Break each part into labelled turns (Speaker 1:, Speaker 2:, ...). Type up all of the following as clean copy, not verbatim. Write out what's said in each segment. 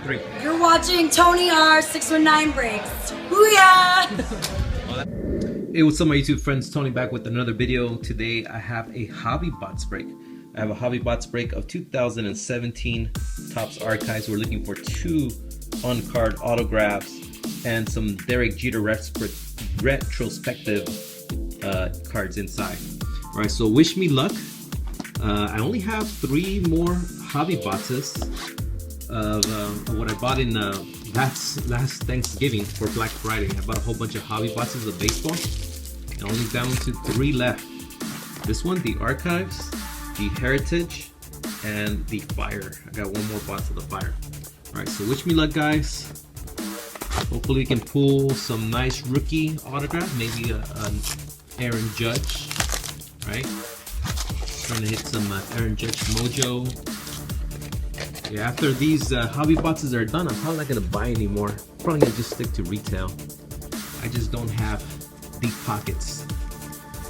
Speaker 1: 3.
Speaker 2: You're watching Tony R 619 Breaks. Booyah!
Speaker 1: Hey, what's up my YouTube friends? Tony back with another video. Today I have a Hobby Bots break. I have a Hobby Bots break of 2017 Topps Archives. We're looking for 2 on-card autographs and some Derek Jeter retrospective cards inside. Alright, so wish me luck. I only have 3 more Hobby Botses of what I bought in last Thanksgiving for Black Friday. I bought a whole bunch of Hobby Botses of baseball, and only down to 3 left. This one, the Archives, the Heritage, and the Fire. I got 1 more box of the Fire. Alright, so wish me luck, guys. Hopefully we can pull some nice rookie autograph, maybe an Aaron Judge, right? Trying to hit some Aaron Judge mojo. Yeah, after these Hobby Boxes are done, I'm probably not going to buy anymore. Probably going to just stick to retail. I just don't have deep pockets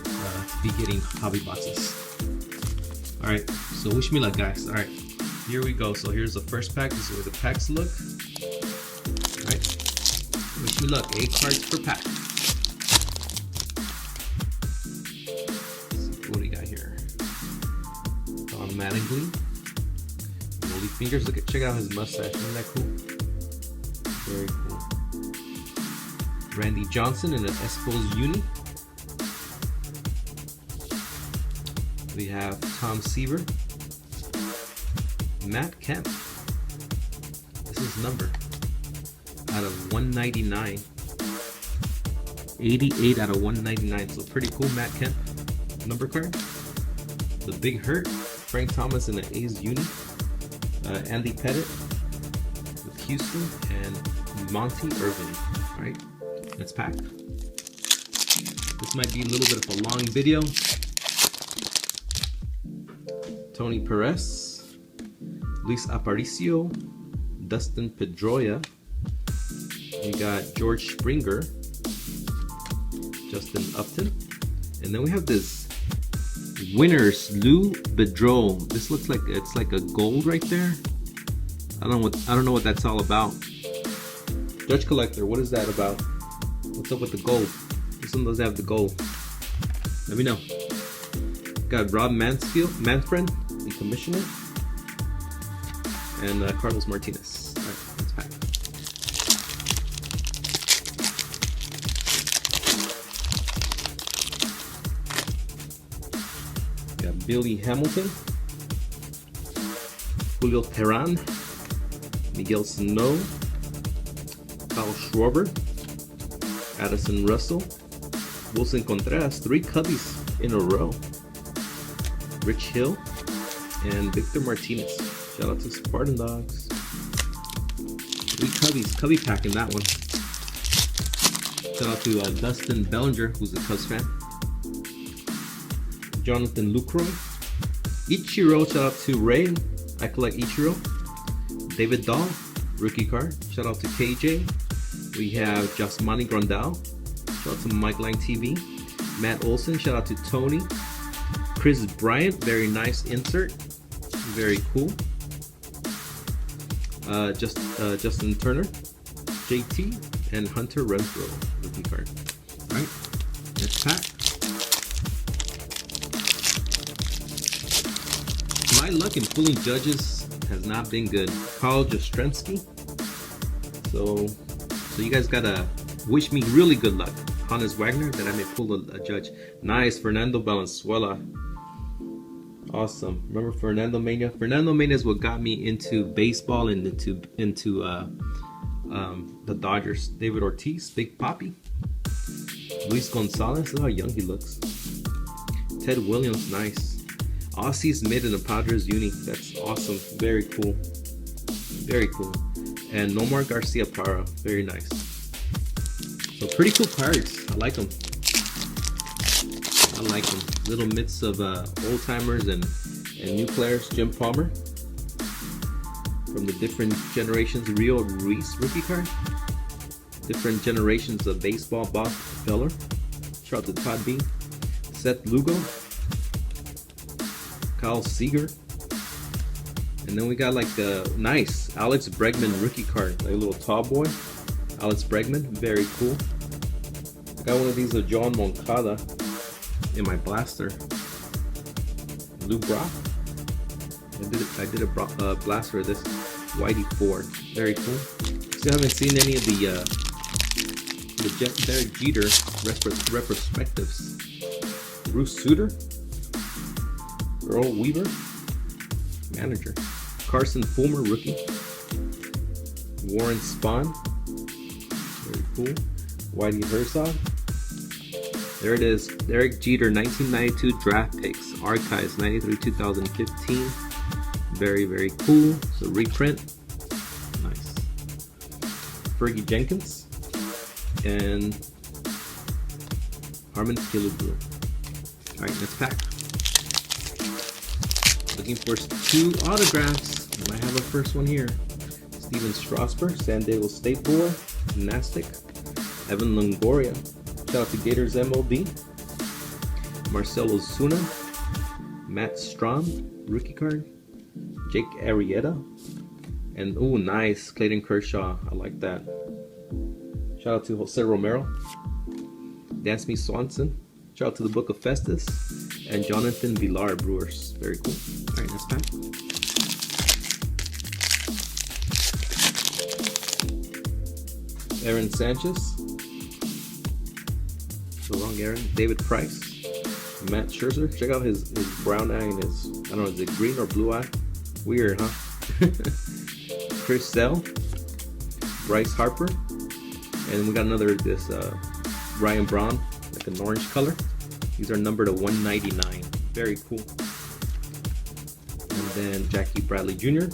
Speaker 1: to be getting Hobby Boxes. Alright, so wish me luck, guys. Alright, here we go. So here's the first pack. This is where the packs look. Alright, wish me luck. 8 cards per pack. Let's see, what do we got here? Don Mattingly. Holy fingers, check out his mustache. Isn't that cool? Very cool. Randy Johnson in an Expos uni. We have Tom Seaver. Matt Kemp. This is numbered out of 199. 88 out of 199. So pretty cool, Matt Kemp number card. The Big Hurt. Frank Thomas in an A's uni. Andy Pettit with Houston and Monty Irvin. Alright, let's pack. This might be a little bit of a long video. Tony Perez, Luis Aparicio, Dustin Pedroia. We got George Springer, Justin Upton, and then we have this Winners Lou Bedreau. This looks like it's like a gold right there. I don't know what that's all about. Judge Collector, what is that about? What's up with the gold? This one doesn't have the gold. Let me know. Got Rob Manfred, the commissioner, and Carlos Martinez. All right, let's pack. Billy Hamilton, Julio Teheran, Miguel Sano, Kyle Schwarber, Addison Russell, Wilson Contreras, 3 Cubbies in a row, Rich Hill, and Victor Martinez. Shout out to Spartan Dogs. 3 Cubbies, Cubby pack in that one. Shout out to Dustin Bellinger, who's a Cubs fan. Jonathan Lucroy, Ichiro, shout out to Ray, I collect Ichiro. David Dahl, rookie card, shout out to KJ. We have Jasmani Grandal, shout out to Mike Lang TV. Matt Olson, shout out to Tony. Chris Bryant, very nice insert, very cool. Justin Turner, JT, and Hunter Renfroe, rookie card. Alright, let's pack. My luck in pulling judges has not been good. Carl Jastrzemski. So you guys gotta wish me really good luck. Hannes Wagner, that I may pull a judge. Nice, Fernando Valenzuela. Awesome. Remember Fernando Mania? Fernando Mania is what got me into baseball and into the Dodgers. David Ortiz, Big Papi. Luis Gonzalez, look how young he looks. Ted Williams, nice. Ozzie Smith in the Padres uni. That's awesome. Very cool. Very cool. And Nomar Garcia Parra. Very nice. So pretty cool cards. I like them. I like them. Little mix of old timers and new players. Jim Palmer from the different generations. Rio Ruiz rookie card. Different generations of baseball. Bob Feller. Shout out to Todd B. Seth Lugo. Kyle Seager, And then we got like a nice Alex Bregman rookie card, like a little tall boy. Alex Bregman, very cool. I got one of these of John Moncada in my blaster. Lou Brock. I did a blaster of this Whitey Ford. Very cool. Still haven't seen any of the Derek Jeter retrospectives. Bruce Sutter, Earl Weaver, manager. Carson Fulmer, rookie. Warren Spahn, very cool. Whitey Herzog. There it is. Derek Jeter 1992 draft picks. Archives 93-2015. Very, very cool. So reprint. Nice. Fergie Jenkins. And Harmon Killebrew. Alright, let's pack. Looking for 2 autographs. And I have a first one here. Steven Strasburg, San Diego State boy. Gymnastic. Evan Longoria. Shout out to Gators MLB. Marcelo Zuna. Matt Strom, rookie card. Jake Arrieta. And ooh, nice. Clayton Kershaw. I like that. Shout out to Jose Romero. Dansby Swanson. Shout out to the Book of Festus. And Jonathan Villar, Brewers. Very cool. Alright, next pack. Aaron Sanchez. The wrong Aaron. David Price. Matt Scherzer. Check out his brown eye and his, I don't know, is it green or blue eye? Weird, huh? Chris Sale. Bryce Harper. And we got another, this Ryan Braun, like an orange color. These are numbered to 199. Very cool. And then Jackie Bradley Jr.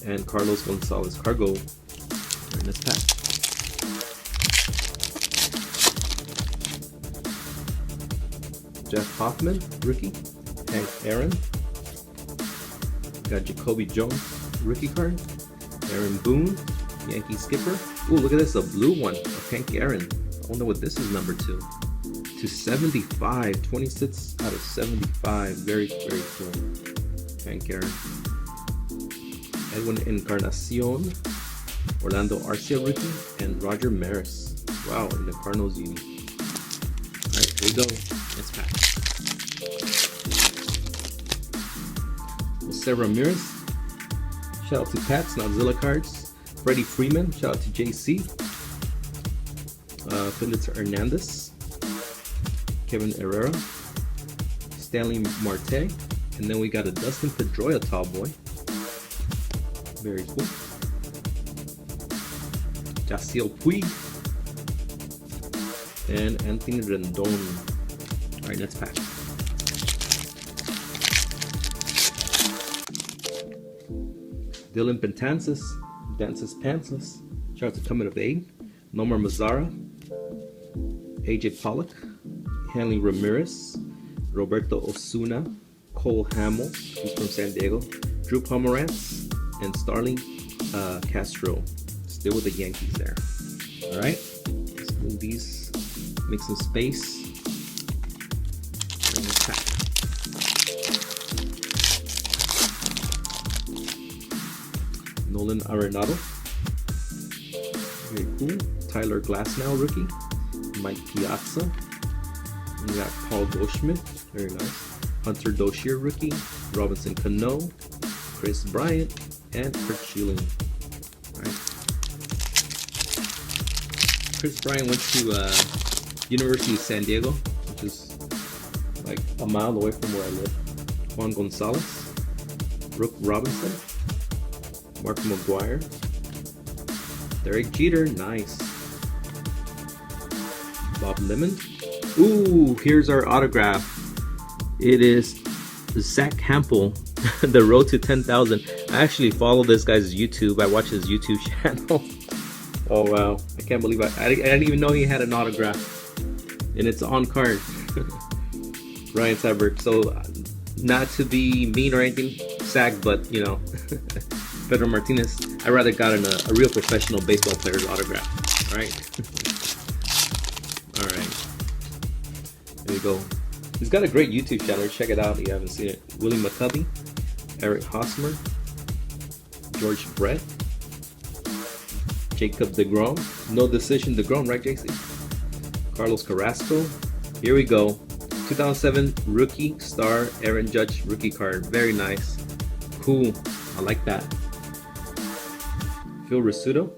Speaker 1: and Carlos Gonzalez Cargo in this pack. Jeff Hoffman, rookie. Hank Aaron. Got Jacoby Jones, rookie card. Aaron Boone, Yankee skipper. Ooh, look at this, a blue one of Hank Aaron. I wonder what this is numbered to. To 75, 26 out of 75. Very, very cool. Hank Aaron. Edwin Encarnacion, Orlando Arcia rookie, and Roger Maris. Wow, in the Cardinals uni. Alright, here we go. Let's pack. Jose Ramirez. Shout out to Pats, Notzilla cards. Freddie Freeman. Shout out to JC. Felix Hernandez. Kevin Herrera. Stanley Marte. And then we got a Dustin Pedroia tall boy. Very cool. Yasiel Puig. And Anthony Rendon. Alright, let's pack. Dylan Betances. Dances Pantsless. Shout out to Coming of Age. Nomar Mazara. AJ Pollock. Hanley Ramirez. Roberto Osuna. Cole Hamill. He's from San Diego. Drew Pomeranz. And Starling Castro. Still with the Yankees there. Alright. Let's move these. Make some space. Bring this pack. Nolan Arenado. Very cool. Tyler Glasnow, rookie. Mike Piazza. We got Paul Goldschmidt. Very nice. Hunter Dozier, rookie. Robinson Cano. Chris Bryant. And Kurt Schilling. Alright. Chris Bryant went to University of San Diego, which is like a mile away from where I live. Juan Gonzalez. Brooke Robinson. Mark McGuire. Derek Jeter, nice. Bob Lemon. Ooh, here's our autograph. It is Zach Campbell, The Road to 10,000. I actually follow this guy's YouTube. I watch his YouTube channel. Oh wow, I can't believe I didn't even know he had an autograph. And it's on card. Ryan Saberg. So, not to be mean or anything, Zach, but you know. Pedro Martinez, I rather got a real professional baseball player's autograph. Alright. Alright. There we go. He's got a great YouTube channel. Check it out if you haven't seen it. Willie McCovey. Eric Hosmer, George Brett, Jacob DeGrom. No decision DeGrom, right, JC? Carlos Carrasco. Here we go. 2007 rookie star Aaron Judge rookie card. Very nice. Cool. I like that. Phil Rizzuto.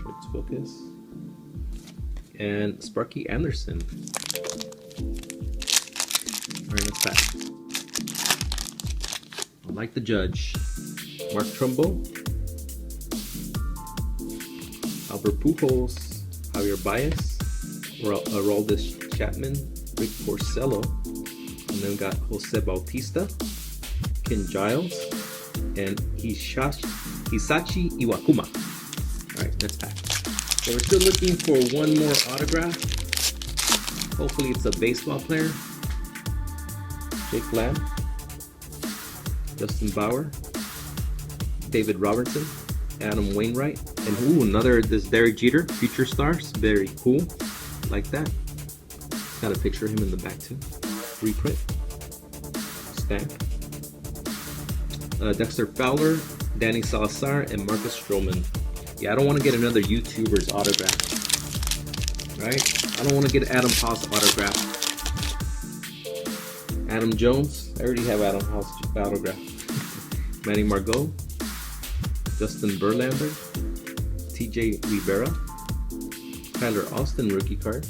Speaker 1: Shorts focus. And Sparky Anderson. Alright, let's back. I like the Judge. Mark Trumbo. Albert Pujols. Javier Baez. Aroldis Chapman. Rick Porcello. And then we got Jose Bautista. Ken Giles. And Hisashi Iwakuma. Alright, let's pack. So we're still looking for one more autograph. Hopefully it's a baseball player. Jake Lamb. Justin Bauer. David Robertson. Adam Wainwright. And another this Derek Jeter, Future Stars. Very cool. Like that. Got a picture of him in the back too. Reprint. Stamp. Dexter Fowler, Danny Salazar, and Marcus Stroman. Yeah, I don't want to get another YouTuber's autograph. Right? I don't want to get Adam Haas autograph. Adam Jones. I already have Adam Haas autograph. Manny Margot. Justin Verlander. TJ Rivera. Tyler Austin rookie card.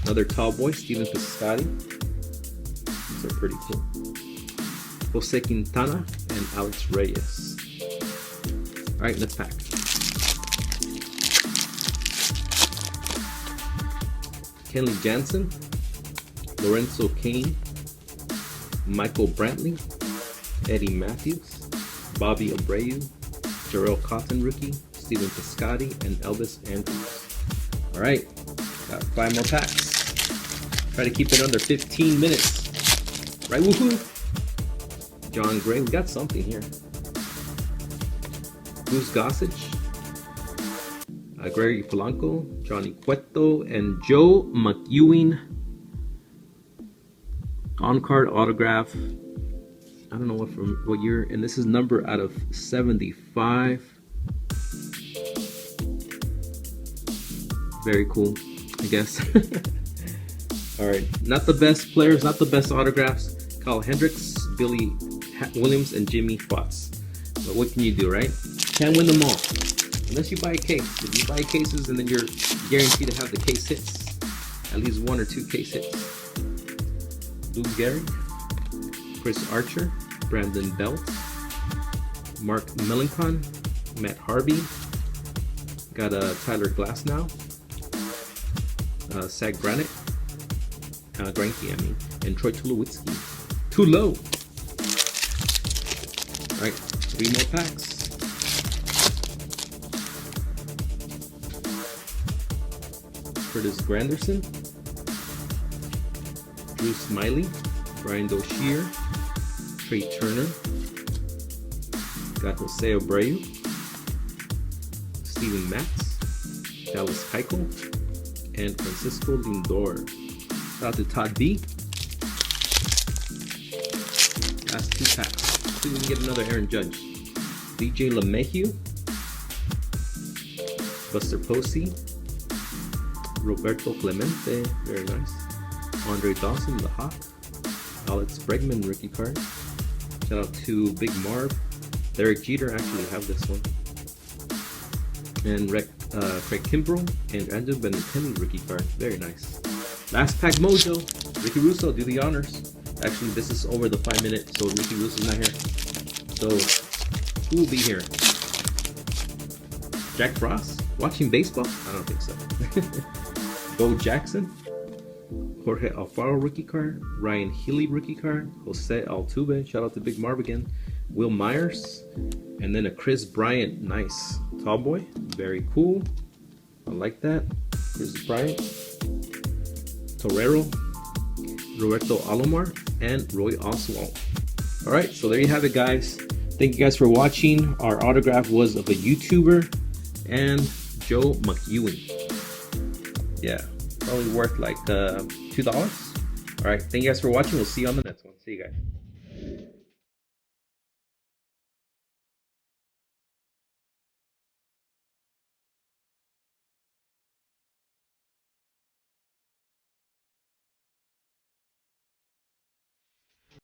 Speaker 1: Another tall boy, Steven Piscotty. These are pretty cool. Jose Quintana and Alex Reyes. Alright, let's pack. Kenley Jansen, Lorenzo Cain, Michael Brantley, Eddie Matthews, Bobby Abreu, Jarrell Cotton rookie, Steven Piscotty, and Elvis Andrews. Alright, got 5 more packs. Try to keep it under 15 minutes. Right, woohoo! John Gray, we got something here. Goose Gossage, Gregory Polanco, Johnny Cueto, and Joe McEwing. On-card autograph. I don't know what year, and this is number out of 75. Very cool, I guess. All right, not the best players, not the best autographs. Kyle Hendricks, Billy Williams, and Jimmy Fox. But what can you do, right? Can't win them all. Unless you buy a case. If you buy cases, and then you're guaranteed to have the case hits. At least 1 or 2 case hits. Lou Gehrig, Chris Archer, Brandon Belt, Mark Melancon, Matt Harvey. Got Tyler Glasnow, Zach Greinke, and Troy Tulowitzki. Too low. Alright, 3 more packs. Curtis Granderson, Drew Smiley, Brian Dozier, Trey Turner, got Jose Abreu, Steven Matz, Dallas Keuchel, and Francisco Lindor. Shout out to Todd B. Last 2 packs. See if we can get another Aaron Judge. DJ LeMahieu, Buster Posey, Roberto Clemente, very nice. Andre Dawson, the Hawk. Alex Bregman, rookie card. Shout out to Big Marv. Derek Jeter, actually have this one. And Craig Kimbrell and Andrew Benintendi, rookie card. Very nice. Last pack mojo. Ricky Russo, do the honors. Actually, this is over the 5 minutes, so Ricky Russo's not here. So, who will be here? Jack Frost? Watching baseball? I don't think so. Bo Jackson, Jorge Alfaro rookie card, Ryan Healy rookie card, Jose Altuve, shout out to Big Marv again, Will Myers, and then a Chris Bryant, nice. Tall boy, very cool. I like that. Chris Bryant, Torero, Roberto Alomar, and Roy Oswalt. Alright, so there you have it, guys. Thank you guys for watching. Our autograph was of a YouTuber and Joe McEwing. Yeah, probably worth like $2. Alright, thank you guys for watching. We'll see you on the next one. See you guys.